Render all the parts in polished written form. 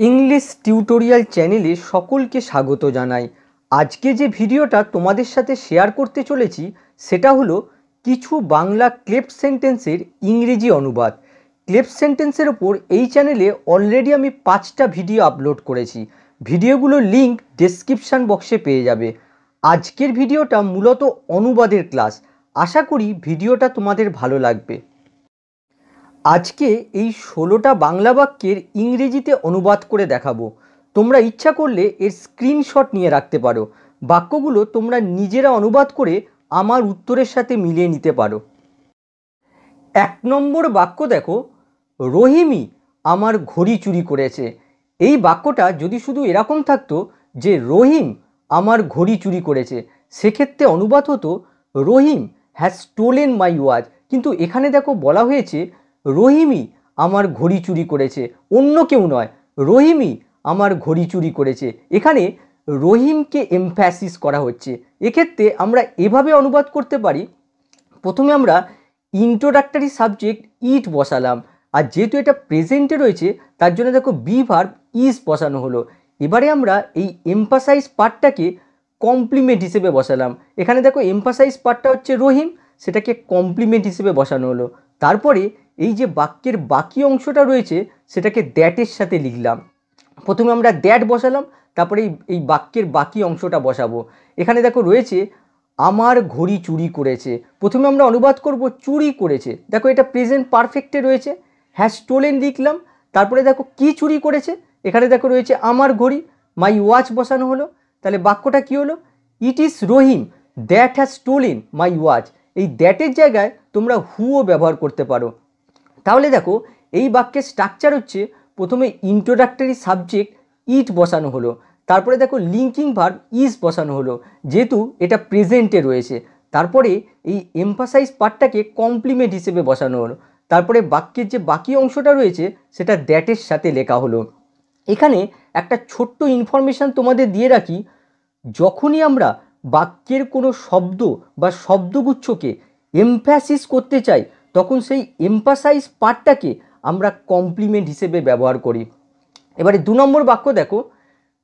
English tutorial চ্যানেলে সকলকে স্বাগত জানাই। আজকে যে ভিডিওটা তোমাদের সাথে শেয়ার করতে চলেছি সেটা হলো কিছু বাংলা ক্লেপ্ট সেন্টেন্সের ইংরেজি অনুবাদ। ক্লেপ্ট সেন্টেন্সের ওপর এই চ্যানেলে অলরেডি আমি 5টা ভিডিও আপলোড করেছি। ভিডিওগুলোর লিঙ্ক ডেসক্রিপশান বক্সে পেয়ে যাবে। আজকের ভিডিওটা মূলত অনুবাদের ক্লাস। আশা করি ভিডিওটা তোমাদের ভালো লাগবে। আজকে এই 16টা বাংলা বাক্যের ইংরেজিতে অনুবাদ করে দেখাবো। তোমরা ইচ্ছা করলে এর স্ক্রিনশট নিয়ে রাখতে পারো। বাক্যগুলো তোমরা নিজেরা অনুবাদ করে আমার উত্তরের সাথে মিলিয়ে নিতে পারো। 1 নম্বর বাক্য দেখো, রহিমই আমার ঘড়ি চুরি করেছে। এই বাক্যটা যদি শুধু এরকম থাকতো যে রহিম আমার ঘড়ি চুরি করেছে, সেক্ষেত্রে অনুবাদ হতো রহিম হ্যাজ স্টোলেন মাই ওয়াচ। কিন্তু এখানে দেখো বলা হয়েছে রহিমই আমার ঘড়ি চুরি করেছে, অন্য কেউ নয়, রহিমই আমার ঘড়ি চুরি করেছে। এখানে রহিমকে এমফ্যাসিস করা হচ্ছে। এক্ষেত্রে আমরা এভাবে অনুবাদ করতে পারি, প্রথমে আমরা ইন্ট্রোডাক্টরি সাবজেক্ট ইট বসালাম, আর যেহেতু এটা প্রেজেন্টে রয়েছে তার জন্য দেখো বি ভার্ব ইজ বসানো হলো। এবারে আমরা এই এমফাসাইজ পার্টটাকে কমপ্লিমেন্ট হিসেবে বসালাম। এখানে দেখো এমফাসাইজ পার্টটা হচ্ছে রহিম, সেটাকে কমপ্লিমেন্ট হিসেবে বসানো হলো। তারপরে এই যে বাক্যের বাকি অংশটা রয়েছে সেটাকে দ্যাটের সাথে লিখলাম। প্রথমে আমরা দ্যাট বসালাম, তারপরে এই বাক্যের বাকি অংশটা বসাবো। এখানে দেখো রয়েছে আমার ঘড়ি চুরি করেছে। প্রথমে আমরা অনুবাদ করব চুরি করেছে। দেখো এটা প্রেজেন্ট পারফেক্টে রয়েছে, হ্যাজ স্টোলেন লিখলাম। তারপরে দেখো কি চুরি করেছে, এখানে দেখো রয়েছে আমার ঘড়ি, মাই ওয়াচ বসানো হলো। তাহলে বাক্যটা কি হলো? It is Rahim that has stolen my watch. এই দ্যাটের জায়গায় তোমরা হুও ব্যবহার করতে পারো। তাহলে দেখো এই বাক্যের স্ট্রাকচার হচ্ছে, প্রথমে ইন্ট্রোডাক্টরি সাবজেক্ট ইট বসানো হলো, তারপরে দেখো লিঙ্কিং ভার্ব ইজ বসানো হলো যেহেতু এটা প্রেজেন্টে রয়েছে। তারপরে এই এমফাসাইজ পার্টটাকে কমপ্লিমেন্ট হিসেবে বসানো হলো। তারপরে বাক্যের যে বাকি অংশটা রয়েছে সেটা দ্যাটের সাথে লেখা হলো। এখানে একটা ছোট্ট ইনফরমেশান তোমাদের দিয়ে রাখি, যখনই আমরা বাক্যের কোনো শব্দ বা শব্দগুচ্ছকে এমফ্যাসিস করতে চাই তখন সেই এমফাসাইজ পার্টটাকে আমরা কমপ্লিমেন্ট হিসেবে ব্যবহার করি। এবারে 2 নম্বর বাক্য দেখো,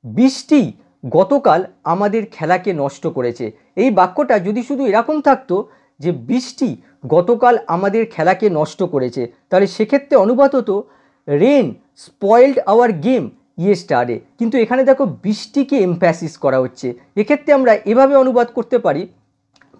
বৃষ্টি গতকাল আমাদের খেলাকে নষ্ট করেছে। এই বাক্যটা যদি শুধু এরকম থাকতো যে বৃষ্টি গতকাল আমাদের খেলাকে নষ্ট করেছে, তাহলে সেক্ষেত্রে অনুবাদ হতো rain spoiled our game yesterday. কিন্তু এখানে দেখো বৃষ্টিকে এমফ্যাসিস করা হচ্ছে। এক্ষেত্রে আমরা এভাবে অনুবাদ করতে পারি,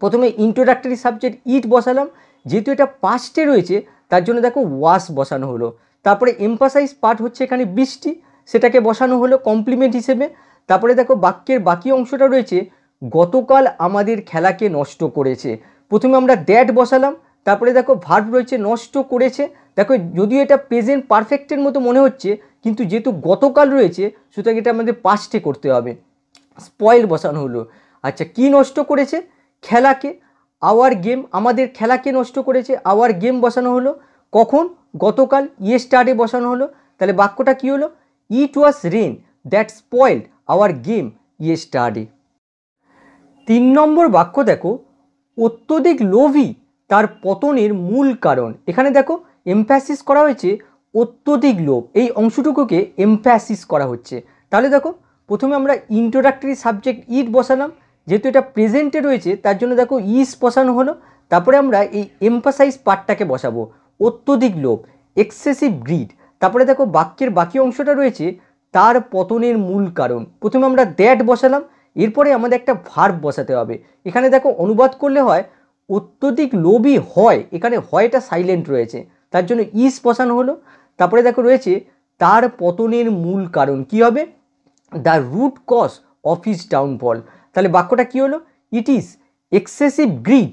প্রথমে ইন্ট্রোডাক্টরি সাবজেক্ট ইট বসালাম, যেহেতু এটা পাস্টে রয়েছে তার জন্য দেখো ওয়াশ বসানো হলো। তারপরে এমফাসাইজ পার্ট হচ্ছে এখানে বৃষ্টি, সেটাকে বসানো হলো কমপ্লিমেন্ট হিসেবে। তারপরে দেখো বাক্যের বাকি অংশটা রয়েছে গতকাল আমাদের খেলাকে নষ্ট করেছে। প্রথমে আমরা দ্যাট বসালাম, তারপরে দেখো ভার্ব রয়েছে নষ্ট করেছে। দেখো যদিও এটা প্রেজেন্ট পারফেক্টের মতো মনে হচ্ছে, কিন্তু যেহেতু গতকাল রয়েছে সুতরাং এটা আমাদের পাস্টে করতে হবে। স্পয়েল বসানো হলো। আচ্ছা, কি নষ্ট করেছে? খেলাকে। আওয়ার গেম, আমাদের খেলাকে নষ্ট করেছে, আওয়ার গেম বসানো হলো। কখন? গতকাল, ইয়েস্টারডে বসানো হলো। তাহলে বাক্যটা কি হলো? It was rain that spoiled our game yesterday. 3 number বাক্য দেখো, অত্যধিক লোভী তার পতনের মূল কারণ। এখানে দেখো এমফ্যাসিস করা হয়েছে অত্যধিক লোভ, এই অংশটুকুকে এমফ্যাসিস করা হচ্ছে। তাহলে দেখো প্রথমে আমরা ইন্ট্রোডাক্টরি সাবজেক্ট ইট বসালাম, যেহেতু এটা প্রেজেন্টে রয়েছে তার জন্য দেখো ইজ বসানো হলো। তারপরে আমরা এই এমফাসাইজ পার্টটাকে বসাবো, অত্যধিক লোভ এক্সেসিভ গ্রিড। তারপরে দেখো বাক্যের বাকি অংশটা রয়েছে তার পতনের মূল কারণ। প্রথমে আমরা দ্যাট বসালাম, এরপরে আমাদের একটা ভার্ব বসাতে হবে। এখানে দেখো অনুবাদ করলে হয় অত্যধিক লোভী হয়, এখানে হয়টা সাইলেন্ট রয়েছে তার জন্য ইজ বসানো হলো। তারপরে দেখো রয়েছে তার পতনের মূল কারণ, কি হবে? The root cause of his downfall. তাহলে বাক্যটা কি হলো? It is excessive greed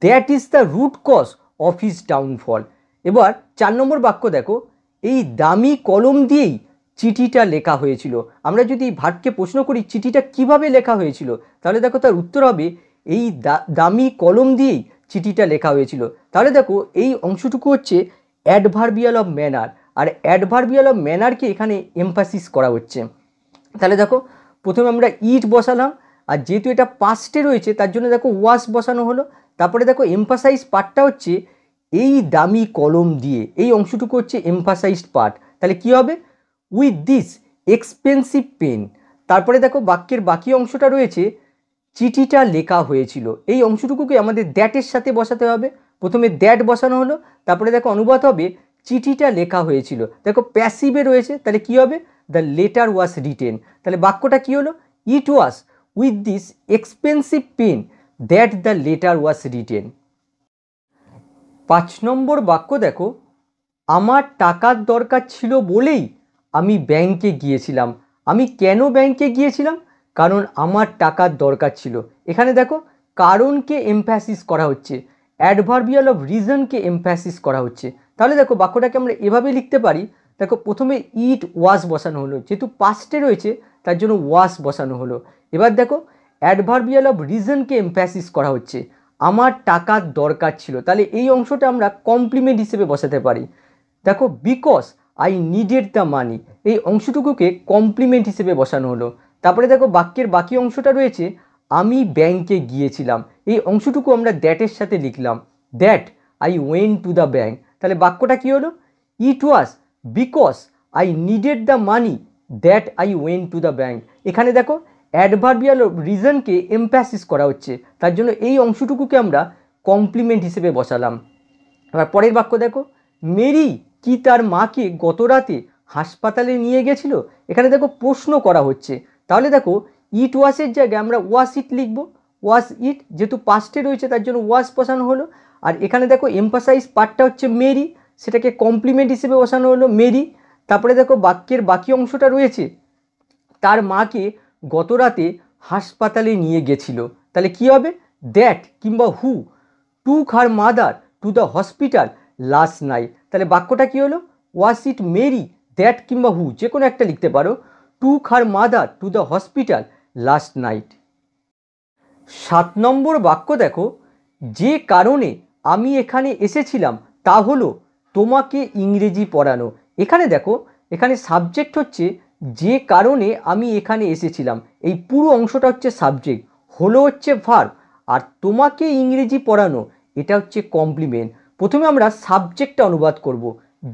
that is the root cause of his downfall. এবার 4 নম্বর বাক্য দেখো, এই দামি কলম দিয়েই চিঠিটা লেখা হয়েছিল। আমরা যদি এই ভার্বকে প্রশ্ন করি চিঠিটা কিভাবে লেখা হয়েছিল, তাহলে দেখো তার উত্তর হবে এই দামি কলম দিয়েই চিঠিটা লেখা হয়েছিল। তাহলে দেখো এই অংশটুকু হচ্ছে অ্যাডভার্বিয়াল অফ ম্যানার, আর অ্যাডভার্বিয়াল অফ ম্যানারকে এখানে এমফাসিস করা হচ্ছে। তাহলে দেখো প্রথমে আমরা ইট বসালাম, আর যেহেতু এটা পাস্টে রয়েছে তার জন্য দেখো ওয়াশ বসানো হলো। তারপরে দেখো এমফাসাইজ পার্টটা হচ্ছে এই দামি কলম দিয়ে, এই অংশটুকু হচ্ছে এমফাসাইজড পার্ট। তাহলে কি হবে? With this expensive pen. তারপরে দেখো বাক্যের বাকি অংশটা রয়েছে চিঠিটা লেখা হয়েছিল। এই অংশটুকুকে আমাদের দ্যাটের সাথে বসাতে হবে। প্রথমে দ্যাট বসানো হলো, তারপরে দেখো অনুবাদ হবে চিঠিটা লেখা হয়েছিল। দেখো প্যাসিভে রয়েছে, তাহলে কি হবে? The letter was written. তাহলে বাক্যটা কি হলো? It was with this expensive pen that the letter was written. 5 number বাক্য দেখো, আমার টাকার দরকার ছিল বলেই আমি ব্যাংকে গিয়েছিলাম। আমি কেন ব্যাংকে গিয়েছিলাম? কারণ আমার টাকার দরকার ছিল। এখানে দেখো কারণকে এমফ্যাসিস করা হচ্ছে, অ্যাডভার্বিয়াল অফ রিজনকে এমফ্যাসিস করা হচ্ছে। তাহলে দেখো বাক্যটাকে আমরা এভাবে লিখতে পারি। দেখো প্রথমে ইট ওয়াজ বসানো হলো, যেহেতু পাস্টে রয়েছে তার জন্য ওয়াজ বসানো হলো। এবার দেখো অ্যাডভার্বিয়াল অফ রিজনকে এমফ্যাসিস করা হচ্ছে, আমার টাকার দরকার ছিল। তাহলে এই অংশটা আমরা কমপ্লিমেন্ট হিসেবে বসাতে পারি। দেখো বিকজ আই নিডেড দ্য মানি, এই অংশটুকুকে কমপ্লিমেন্ট হিসেবে বসানো হলো। তারপরে দেখো বাক্যের বাকি অংশটা রয়েছে আমি ব্যাংকে গিয়েছিলাম, এই অংশটুকু আমরা দ্যাটের সাথে লিখলাম, that I went to the bank. তাহলে বাক্যটা কি হলো? It was because I needed the money that I went to the bank. এখানে দেখো অ্যাডভার্বিয়াল রিজনকে এমফ্যাসিস করা হচ্ছে, তার জন্য এই অংশটুকুকে আমরা কমপ্লিমেন্ট হিসেবে বসালাম। এবার পরের বাক্য দেখো, মেরি কি তার মাকে গত রাতে হাসপাতালে নিয়ে গেছিল? এখানে দেখো প্রশ্ন করা হচ্ছে, তাহলে দেখো ইট ওয়াসের জায়গায় আমরা ওয়াস ইট লিখব। ওয়াস ইট যেহেতু পাস্টে রয়েছে তার জন্য ওয়াস বসানো হলো। আর এখানে দেখো এমফাসাইজ পার্টটা হচ্ছে মেরি, সেটাকে কমপ্লিমেন্ট হিসেবে বসানো হলো মেরি। তারপরে দেখো বাক্যের বাকি অংশটা রয়েছে তার মাকে গত রাতে হাসপাতালে নিয়ে গেছিল। তাহলে কি হবে? দ্যাট কিংবা who took her mother to the hospital last night. তাহলে বাক্যটা কি হলো? ওয়াস ইট মেরি, দ্যাট কিংবা হু যে কোনো একটা লিখতে পারো, took her mother to the hospital last night. 7 number বাক্য দেখো, যে কারণে আমি এখানে এসেছিলাম তা হলো তোমাকে ইংরেজি পড়ানো। এখানে দেখো এখানে সাবজেক্ট হচ্ছে যে কারণে আমি এখানে এসেছিলাম, এই পুরো অংশটা হচ্ছে সাবজেক্ট, হলো হচ্ছে ভার্ব, আর তোমাকে ইংরেজি পড়ানো এটা হচ্ছে কমপ্লিমেন্ট। প্রথমে আমরা সাবজেক্টটা অনুবাদ করব,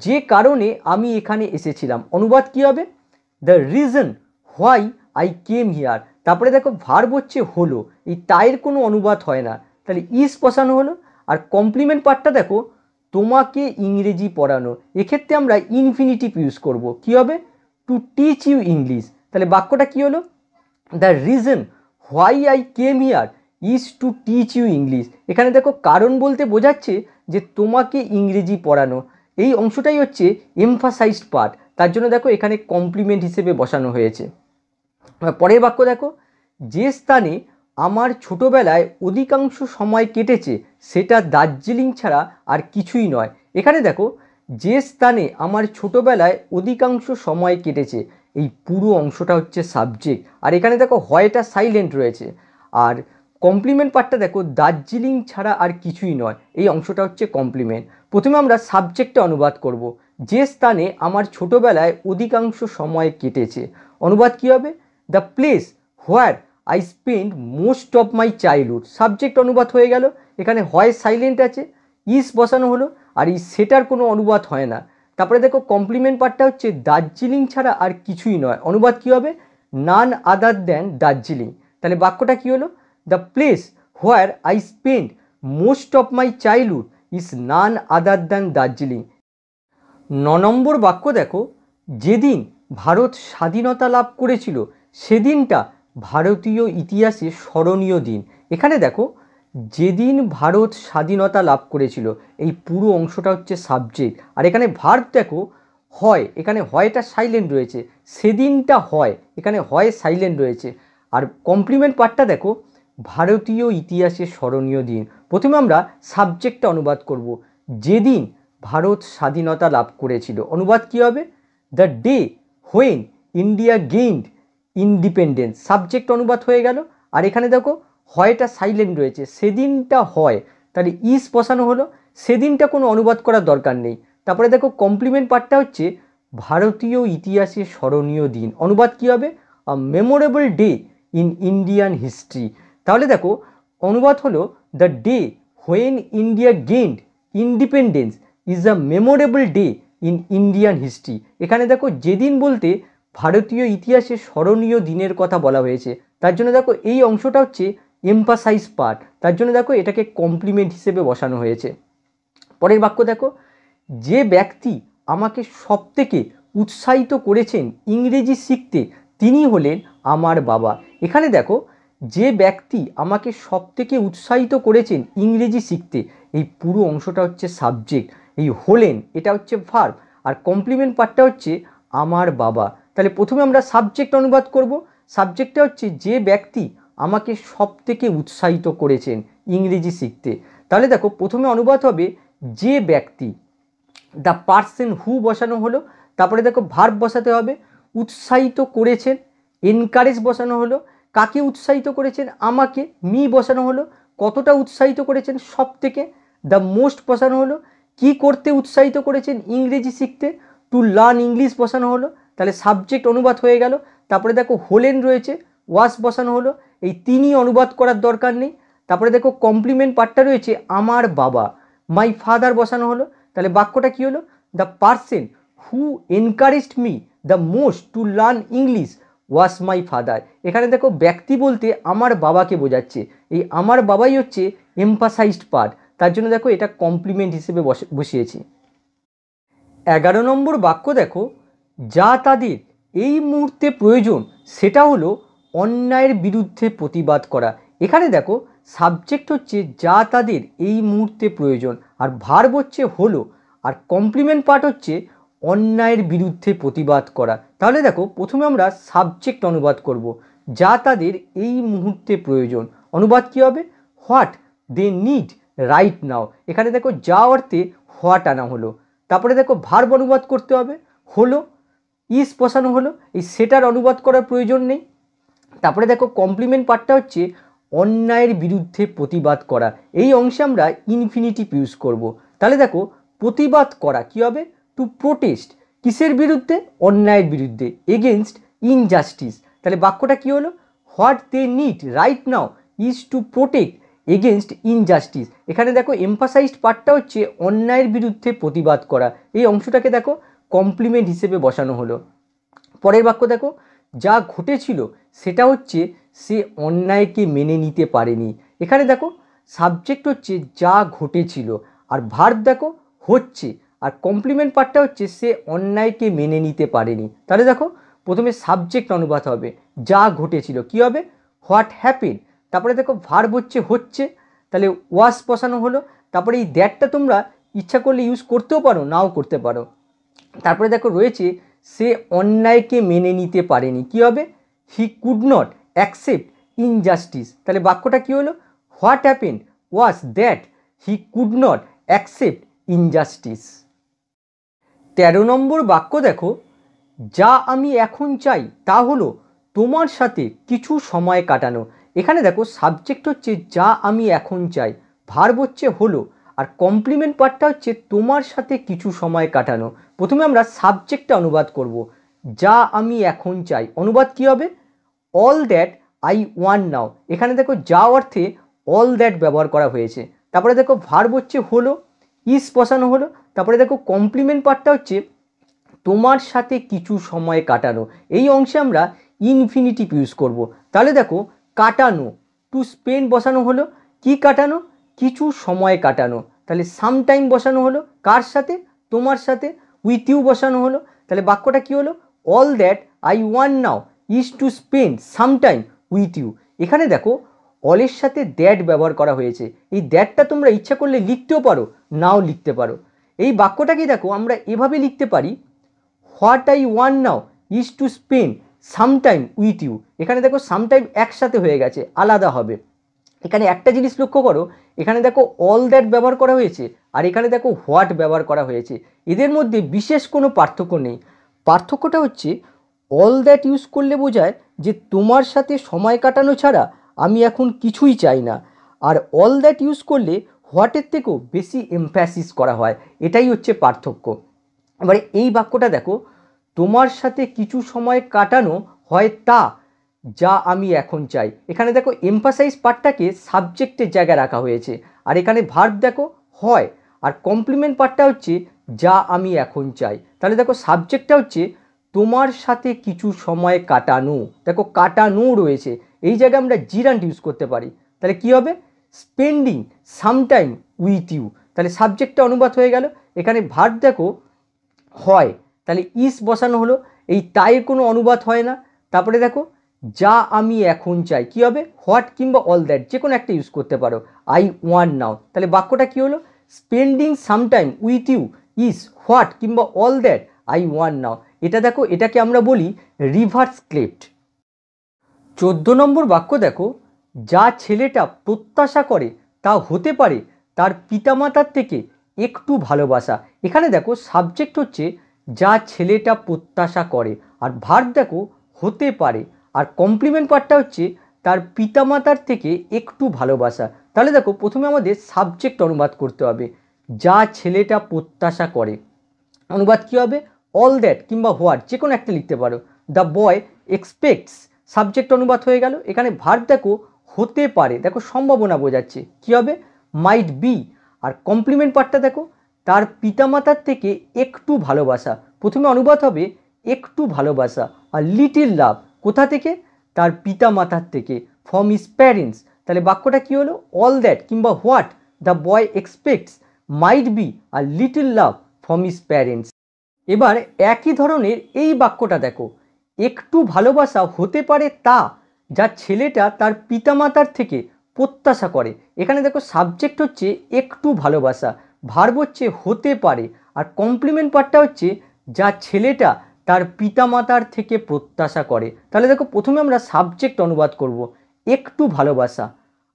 যে কারণে আমি এখানে এসেছিলাম। অনুবাদ কি হবে? The reason why I came here. তারপরে দেখো ভার্ব হচ্ছে হলো, এই তাইয়ের কোনো অনুবাদ হয় না, তাহলে ইস বসানো হলো। আর কমপ্লিমেন্ট পার্টটা দেখো তোমাকে ইংরেজি পড়ানো, এক্ষেত্রে আমরা ইনফিনিটিভ ইউজ করব। কি হবে? To teach you English. তাহলে বাক্যটা কি হলো? The reason why I came here is to teach you English. এখানে দেখো কারণ বলতে বোঝাচ্ছে যে তোমাকে ইংরেজি পড়ানো, এই অংশটাই হচ্ছে এমফাসাইজড পার্ট, তার জন্য দেখো এখানে কমপ্লিমেন্ট হিসেবে বসানো হয়েছে। পরের বাক্য দেখো, যে স্থানে আমার ছোটোবেলায় অধিকাংশ সময় কেটেছে সেটা দার্জিলিং ছাড়া আর কিছুই নয়। এখানে দেখো যে স্থানে আমার ছোটোবেলায় অধিকাংশ সময় কেটেছে, এই পুরো অংশটা হচ্ছে সাবজেক্ট, আর এখানে দেখো হয়টা সাইলেন্ট রয়েছে। আর কমপ্লিমেন্ট পার্টটা দেখো দার্জিলিং ছাড়া আর কিছুই নয়, এই অংশটা হচ্ছে কমপ্লিমেন্ট। প্রথমে আমরা সাবজেক্টটা অনুবাদ করব, যে স্থানে আমার ছোটোবেলায় অধিকাংশ সময় কেটেছে। অনুবাদ কী হবে? The place where I spend most of my childhood. Subject অনুবাদ হয়ে গেল, এখানে হয় সাইলেন্ট আছে, ইস বসানো হলো, আর এই সেটার কোনো অনুবাদ হয় না। তারপরে দেখো কমপ্লিমেন্ট পার্টটা হচ্ছে দার্জিলিং ছাড়া আর কিছুই নয়। অনুবাদ কী হবে? নান আদার দ্যান দার্জিলিং। তাহলে বাক্যটা কী হলো? The place where I spend most of my childhood is none other than Darjeeling. 9 নম্বর বাক্য দেখো, যেদিন ভারত স্বাধীনতা লাভ করেছিল সেদিনটা ভারতীয় ইতিহাসে স্মরণীয় দিন। এখানে দেখো যেদিন ভারত স্বাধীনতা লাভ করেছিল, এই পুরো অংশটা হচ্ছে সাবজেক্ট, আর এখানে ভার্ব দেখো হয়, এখানে হয়টা সাইলেন্ট রয়েছে, সেদিনটা হয়, এখানে হয় সাইলেন্ট রয়েছে। আর কমপ্লিমেন্ট পার্টটা দেখো ভারতীয় ইতিহাসে স্মরণীয় দিন। প্রথমে আমরা সাবজেক্টটা অনুবাদ করব, যেদিন ভারত স্বাধীনতা লাভ করেছিল। অনুবাদ কী হবে? The day when India gained independence. Subject অনুবাদ হয়ে গেল, আর এখানে দেখো হয়টা সাইলেন্ট রয়েছে, সেদিনটা হয়, তাহলে ইস বসানো হলো, সেদিনটা কোনো অনুবাদ করার দরকার নেই। তারপরে দেখো কমপ্লিমেন্ট পার্টটা হচ্ছে ভারতীয় ইতিহাসে স্মরণীয় দিন। অনুবাদ কী হবে? A memorable day in Indian history. তাহলে দেখো অনুবাদ হলো the day when India gained independence is a memorable day in Indian history. এখানে দেখো যেদিন বলতে ভারতীয় ইতিহাসে স্মরণীয় দিনের কথা বলা হয়েছে। তার জন্য দেখো এই অংশটা হচ্ছে এমফাসাইজ পার্ট, তার জন্য দেখো এটাকে কমপ্লিমেন্ট হিসেবে বসানো হয়েছে। পরের বাক্য দেখো, যে ব্যক্তি আমাকে সবথেকে উৎসাহিত করেছেন ইংরেজি শিখতে তিনি হলেন আমার বাবা। এখানে দেখো যে ব্যক্তি আমাকে সবথেকে উৎসাহিত করেছেন ইংরেজি শিখতে, এই পুরো অংশটা হচ্ছে সাবজেক্ট, এই হলেন এটা হচ্ছে ভার্ব, আর কমপ্লিমেন্ট পার্টটা হচ্ছে আমার বাবা। তাহলে প্রথমে আমরা সাবজেক্ট অনুবাদ করব। সাবজেক্টটা হচ্ছে যে ব্যক্তি আমাকে সবথেকে উৎসাহিত করেছেন ইংরেজি শিখতে। তাহলে দেখো প্রথমে অনুবাদ হবে যে ব্যক্তি, দ্য পার্সন হু বসানো হলো, তারপরে দেখো ভার্ব বসাতে হবে, উৎসাহিত করেছেন, এনকারেজ বসানো হলো, কাকে উৎসাহিত করেছেন, আমাকে, মি বসানো হলো, কতটা উৎসাহিত করেছেন, সব থেকে, দ্য মোস্ট বসানো হলো, কি করতে উৎসাহিত করেছেন ইংরেজি শিখতে, টু লার্ন ইংলিশ বসানো হলো। তাহলে সাবজেক্ট অনুবাদ হয়ে গেল। তারপরে দেখো হোলেন রয়েছে, ওয়াস বসানো হলো, এই তিনি অনুবাদ করার দরকার নেই। তারপরে দেখো কমপ্লিমেন্ট পার্টটা রয়েছে আমার বাবা, মাই ফাদার বসানো হলো। তাহলে বাক্যটা কি হলো, the person who encouraged me the most to learn English was my father. এখানে দেখো ব্যক্তি বলতে আমার বাবাকে বোঝাচ্ছে, এই আমার বাবাই হচ্ছে এমফাসাইজড পার্ট, তার জন্য দেখো এটা কমপ্লিমেন্ট হিসেবে বসিয়েছি। 11 নম্বর বাক্য দেখো, যা তাদের এই মুহূর্তে প্রয়োজন সেটা হলো অন্যায়ের বিরুদ্ধে প্রতিবাদ করা। এখানে দেখো সাবজেক্ট হচ্ছে যা তাদের এই মুহূর্তে প্রয়োজন, আর ভার্ব হচ্ছে হলো, আর কমপ্লিমেন্ট পার্ট হচ্ছে অন্যায়ের বিরুদ্ধে প্রতিবাদ করা। তাহলে দেখো প্রথমে আমরা সাবজেক্ট অনুবাদ করব, যা তাদের এই মুহূর্তে প্রয়োজন। অনুবাদ কী হবে, what they need right now. এখানে দেখো যা অর্থে হোয়াট আনা হলো। তারপরে দেখো ভার্ব অনুবাদ করতে হবে, হলো, ইস বসানো হলো, এই সেটার অনুবাদ করার প্রয়োজন নেই। তারপরে দেখো কমপ্লিমেন্ট পার্টটা হচ্ছে অন্যায়ের বিরুদ্ধে প্রতিবাদ করা, এই অংশে আমরা ইনফিনিটিভ ইউজ করব। তাহলে দেখো প্রতিবাদ করা কি হবে, টু প্রোটেস্ট, কিসের বিরুদ্ধে, অন্যায়ের বিরুদ্ধে, এগেনস্ট ইনজাস্টিস। তাহলে বাক্যটা কি হলো, what they need right now is to protect against injustice. এখানে দেখো এমফাসাইজড পার্টটা হচ্ছে অন্যায়ের বিরুদ্ধে প্রতিবাদ করা, এই অংশটাকে দেখো কমপ্লিমেন্ট হিসেবে বসানো হলো। পরের বাক্য দেখো, যা ঘটেছিল সেটা হচ্ছে সে অন্যায়কে মেনে নিতে পারেনি। এখানে দেখো সাবজেক্ট হচ্ছে যা ঘটেছিল, আর ভার্ব দেখো হচ্ছে, আর কমপ্লিমেন্ট পার্টটা হচ্ছে সে অন্যায়কে মেনে নিতে পারেনি। তাহলে দেখো প্রথমে সাবজেক্ট অনুবাদ হবে, যা ঘটেছিল কি হবে, হোয়াট হ্যাপেন। তারপরে দেখো ভার্ব হচ্ছে, তাহলে ওয়াস বসানো হলো। তারপরে এই দ্যাটটা তোমরা ইচ্ছা করলে ইউজ করতেও পারো, নাও করতে পারো। তারপরে দেখো রয়েছে সে অন্যায়কে মেনে নিতে পারেনি, কি হবে, he could not accept injustice. তাহলে বাক্যটা কি হলো, what happen was that he could not accept injustice. 13 নম্বর বাক্য দেখো, যা আমি এখন চাই তা হলো তোমার সাথে কিছু সময় কাটানো। এখানে দেখো সাবজেক্ট হচ্ছে যা আমি এখন চাই, ভার্ব হচ্ছে হলো, আর কমপ্লিমেন্ট পার্টটা হচ্ছে তোমার সাথে কিছু সময় কাটানো। প্রথমে আমরা সাবজেক্টটা অনুবাদ করব, যা আমি এখন চাই। অনুবাদ কি হবে, অল দ্যাট আই ওয়ান্ট নাও। এখানে দেখো যা অর্থে অল দ্যাট ব্যবহার করা হয়েছে। তারপরে দেখো ভার্ব হচ্ছে হলো, ইস বসানো হলো। তারপরে দেখো কমপ্লিমেন্ট পার্টটা হচ্ছে তোমার সাথে কিছু সময় কাটানো, এই অংশে আমরা ইনফিনিটিভ ইউজ করব। তাহলে দেখো কাটানো, টু স্পেন্ড বসানো হলো, কি কাটানো, কিছু সময় কাটানো। তাহলে সাম টাইম বসানো হলো, কার সাথে, তোমার সাথে, উইথ ইউ বসানো হলো। তাহলে বাক্যটা কি হলো, all that I want now is to spend some time with you. এখানে দেখো অলের সাথে দ্যাট ব্যবহার করা হয়েছে, এই দ্যাটটা তোমরা ইচ্ছা করলে লিখতেও পারো, নাও লিখতে পারো। এই বাক্যটাকে দেখো আমরা এভাবে লিখতে পারি, what I want now is to spend some time with you. এখানে দেখো সাম টাইম একসাথে হয়ে গেছে, আলাদা হবে। এখানে একটা জিনিস লক্ষ্য করো, এখানে দেখো অল দ্যাট ব্যবহার করা হয়েছে, আর এখানে দেখো হোয়াট ব্যবহার করা হয়েছে। এদের মধ্যে বিশেষ কোনো পার্থক্য নেই। পার্থক্যটা হচ্ছে অল দ্যাট ইউজ করলে বোঝায় যে তোমার সাথে সময় কাটানো ছাড়া আমি এখন কিছুই চাই না, আর অল দ্যাট ইউজ করলে হোয়াটের থেকেও বেশি এমফ্যাসিস করা হয়, এটাই হচ্ছে পার্থক্য। এবারে এই বাক্যটা দেখো, তোমার সাথে কিছু সময় কাটানো হয় তা যা আমি এখন চাই। এখানে দেখো এমফাসাইজ পার্টটাকে সাবজেক্টের জায়গায় রাখা হয়েছে, আর এখানে ভার্ব দেখো হয়, আর কমপ্লিমেন্ট পার্টটা হচ্ছে যা আমি এখন চাই। তাহলে দেখো সাবজেক্টটা হচ্ছে তোমার সাথে কিছু সময় কাটানো, দেখো কাটানো রয়েছে, এই জায়গায় আমরা জিরান্ট ইউজ করতে পারি। তাহলে কি হবে? Spending some time with you. তাহলে সাবজেক্টটা অনুবাদ হয়ে গেল। এখানে ভার্ব দেখো হয়, তাহলে ইস বসানো হলো, এই তাইয়ের কোনো অনুবাদ হয় না। তারপরে দেখো যা আমি এখন চাই, কি হবে? হোয়াট কিংবা অল দ্যাট, যে কোনো একটা ইউজ করতে পারো। আই ওয়ান্ট নাও, তাহলে বাক্যটা কি হলো? Spending some time with you is what কিংবা all that I want now. এটা দেখো, এটাকে আমরা বলি রিভার্স ক্লেপ্ট। 14 নম্বর বাক্য দেখো, যা ছেলেটা প্রত্যাশা করে তা হতে পারে তার পিতামাতার থেকে একটু ভালোবাসা। এখানে দেখো সাবজেক্ট হচ্ছে যা ছেলেটা প্রত্যাশা করে, আর ভার্ব দেখো হতে পারে, আর কমপ্লিমেন্ট পার্টটা হচ্ছে তার পিতামাতার থেকে একটু ভালোবাসা। তাহলে দেখো প্রথমে আমাদের সাবজেক্ট অনুবাদ করতে হবে, যা ছেলেটা প্রত্যাশা করে। অনুবাদ কী হবে? অল দ্যাট কিংবা হোয়াট, যে কোনো একটা লিখতে পারো। দ্য বয় এক্সপেক্টস, সাবজেক্ট অনুবাদ হয়ে গেল। এখানে ভার্ব দেখো হতে পারে, দেখো সম্ভাবনা বোঝাচ্ছে, কী হবে? মাইট বি। আর কমপ্লিমেন্ট পার্টটা দেখো তার পিতামাতার থেকে একটু ভালোবাসা। প্রথমে অনুবাদ হবে একটু ভালোবাসা, আর লিটিল লাভ কোথা থেকে? তার পিতামাতার থেকে, ফ্রম হিজ প্যারেন্টস। তাহলে বাক্যটা কী হলো? অল দ্যাট কিংবা what the boy expects might be আর little love from his parents. এবার একই ধরনের এই বাক্যটা দেখো, একটু ভালোবাসা হতে পারে তা যা ছেলেটা তার পিতামাতার থেকে প্রত্যাশা করে। এখানে দেখো সাবজেক্ট হচ্ছে একটু ভালোবাসা, ভার্ব হচ্ছে হতে পারে, আর কমপ্লিমেন্ট পার্টটা হচ্ছে যা ছেলেটা তার পিতামাতার থেকে প্রত্যাশা করে। তাহলে দেখো প্রথমে আমরা সাবজেক্ট অনুবাদ করব, একটু ভালোবাসা,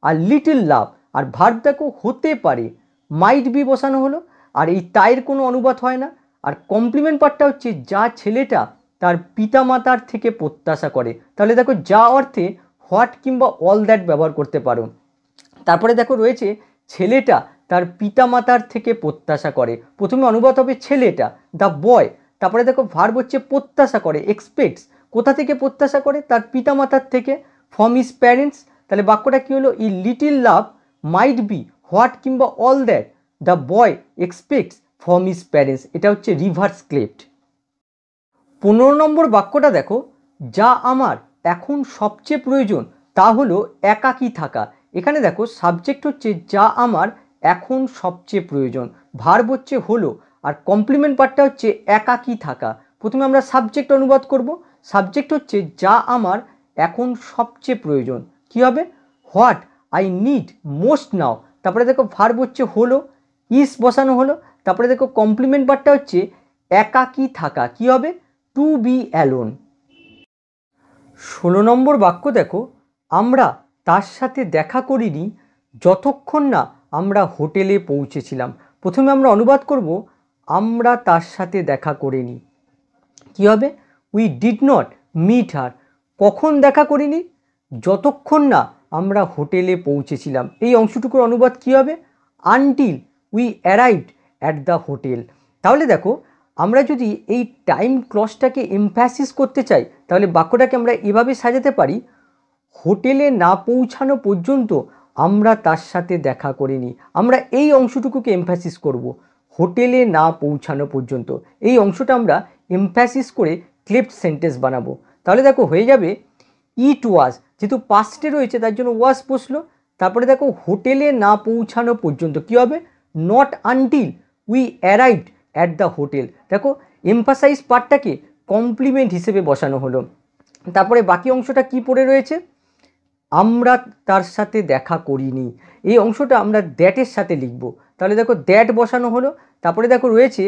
আর লিটিল লাভ, আর ভার্ব দেখো হতে পারে, মাইট বি বসানো হলো, আর এই তাইয়ের কোনো অনুবাদ হয় না। আর কমপ্লিমেন্ট পার্টটা হচ্ছে যা ছেলেটা তার পিতামাতার থেকে প্রত্যাশা করে। তাহলে দেখো যা অর্থে হোয়াট কিংবা অল দ্যাট ব্যবহার করতে পারো। তারপরে দেখো রয়েছে ছেলেটা তার পিতামাতার থেকে প্রত্যাশা করে, প্রথমে অনুবাদ হবে ছেলেটা, দ্য বয়। তারপরে দেখো ভার্ব হচ্ছে প্রত্যাশা করে, এক্সপেক্টস, কোথা থেকে প্রত্যাশা করে? তার পিতামাতার থেকে, ফ্রম হিজ প্যারেন্টস। তাহলে বাক্যটা কী হলো? A little love might be what কিংবা all that the boy expects from his parents. এটা হচ্ছে রিভার্স ক্লেপ্ট। 15 নম্বর বাক্যটা দেখো, যা আমার এখন সবচেয়ে প্রয়োজন তা হলো একাকী থাকা। এখানে দেখো সাবজেক্ট হচ্ছে যা আমার এখন সবচেয়ে প্রয়োজন, ভার্ব হচ্ছে হলো, আর কমপ্লিমেন্ট পার্টটা হচ্ছে একাকী থাকা। প্রথমে আমরা সাবজেক্ট অনুবাদ করব, সাবজেক্ট হচ্ছে যা আমার এখন সবচেয়ে প্রয়োজন, কি হবে? হোয়াট আই নিড মোস্ট নাও। তারপরে দেখো ভার্ব হচ্ছে হলো, ইস বসানো হলো, তারপরে দেখো কমপ্লিমেন্ট পার্টটা হচ্ছে একাকী থাকা, কি হবে? Two B alone. 16 নম্বর বাক্য দেখো, আমরা তার সাথে দেখা করিনি যতক্ষণ না আমরা হোটেলে পৌঁছেছিলাম। প্রথমে আমরা অনুবাদ করব, আমরা তার সাথে দেখা করিনি, কি হবে? We did not meet her. কখন দেখা করিনি? যতক্ষণ না আমরা হোটেলে পৌঁছেছিলাম। এই অংশটুকুর অনুবাদ কি হবে? Until we arrived at the hotel. তাহলে দেখো আমরা যদি এই টাইম ক্লজটাকে এমফ্যাসিস করতে চাই, তাহলে বাক্যটাকে আমরা এভাবে সাজাতে পারি, হোটেলে না পৌঁছানো পর্যন্ত আমরা তার সাথে দেখা করিনি। আমরা এই অংশটুকুকে এমফ্যাসিস করব, হোটেলে না পৌঁছানো পর্যন্ত। এই অংশটা আমরা এমফ্যাসিস করে ক্লেপ্ট সেন্টেন্স বানাবো। তাহলে দেখো হয়ে যাবে ইট ওয়াজ, যেহেতু পাস্টে রয়েছে তার জন্য ওয়াজ বসলো। তারপরে দেখো হোটেলে না পৌঁছানো পর্যন্ত, কি হবে? Not until we arrived at the hotel. দেখো এমফাসাইজ পার্টটাকে কমপ্লিমেন্ট হিসেবে বসানো হলো। তারপরে বাকি অংশটা কি পড়ে রয়েছে? আমরা তার সাথে দেখা করিনি, এই অংশটা আমরা দ্যাটের সাথে লিখব। তাহলে দেখো দ্যাট বসানো হলো, তারপরে দেখো রয়েছে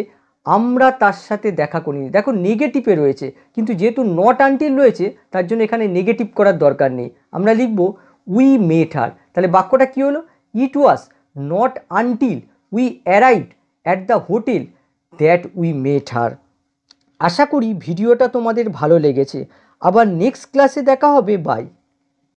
আমরা তার সাথে দেখা করিনি, দেখো নেগেটিভে রয়েছে, কিন্তু যেহেতু নট আনটিল রয়েছে তার জন্য এখানে নেগেটিভ করার দরকার নেই, আমরা লিখব উই মেট হার। তাহলে বাক্যটা কী হলো? It was not until we arrived at the hotel that we met her. আশা করি ভিডিওটা তোমাদের ভালো লেগেছে। আবার নেক্সট ক্লাসে দেখা হবে। বাই।